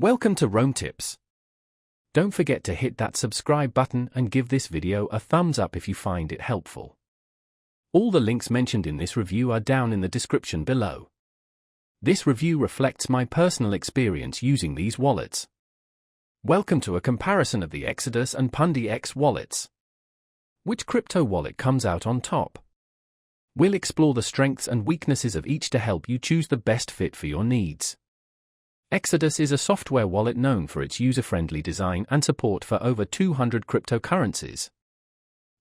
Welcome to Rome Tips. Don't forget to hit that subscribe button and give this video a thumbs up if you find it helpful. All the links mentioned in this review are down in the description below. This review reflects my personal experience using these wallets. Welcome to a comparison of the Exodus and Pundi X wallets. Which crypto wallet comes out on top? We'll explore the strengths and weaknesses of each to help you choose the best fit for your needs. Exodus is a software wallet known for its user-friendly design and support for over 200 cryptocurrencies.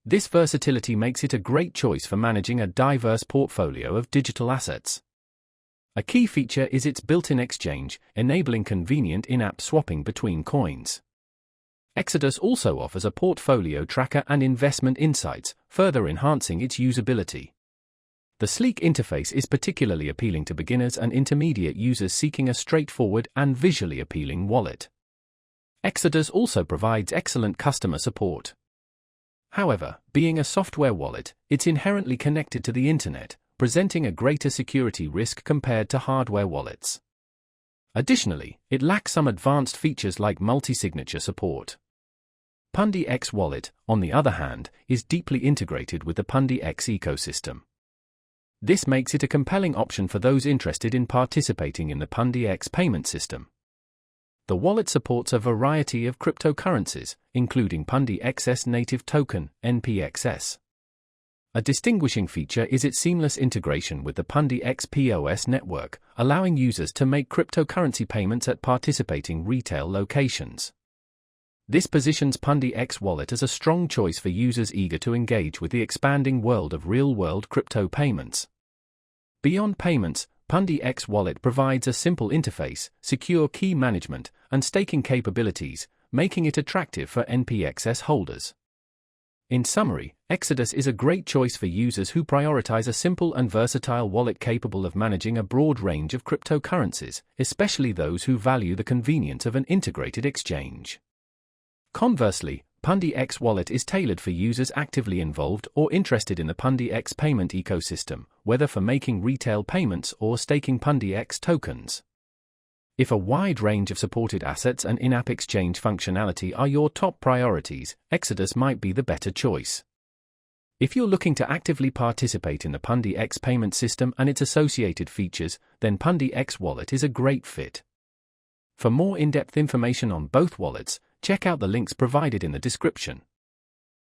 This versatility makes it a great choice for managing a diverse portfolio of digital assets. A key feature is its built-in exchange, enabling convenient in-app swapping between coins. Exodus also offers a portfolio tracker and investment insights, further enhancing its usability. The sleek interface is particularly appealing to beginners and intermediate users seeking a straightforward and visually appealing wallet. Exodus also provides excellent customer support. However, being a software wallet, it's inherently connected to the internet, presenting a greater security risk compared to hardware wallets. Additionally, it lacks some advanced features like multi-signature support. Pundi X Wallet, on the other hand, is deeply integrated with the Pundi X ecosystem. This makes it a compelling option for those interested in participating in the Pundi X payment system. The wallet supports a variety of cryptocurrencies, including Pundi X's native token, NPXS. A distinguishing feature is its seamless integration with the Pundi X POS network, allowing users to make cryptocurrency payments at participating retail locations. This positions Pundi X Wallet as a strong choice for users eager to engage with the expanding world of real-world crypto payments. Beyond payments, Pundi X Wallet provides a simple interface, secure key management, and staking capabilities, making it attractive for NPXS holders. In summary, Exodus is a great choice for users who prioritize a simple and versatile wallet capable of managing a broad range of cryptocurrencies, especially those who value the convenience of an integrated exchange. Conversely, Pundi X Wallet is tailored for users actively involved or interested in the Pundi X payment ecosystem, whether for making retail payments or staking Pundi X tokens. If a wide range of supported assets and in-app exchange functionality are your top priorities, Exodus might be the better choice. If you're looking to actively participate in the Pundi X payment system and its associated features, then Pundi X Wallet is a great fit. For more in-depth information on both wallets, check out the links provided in the description.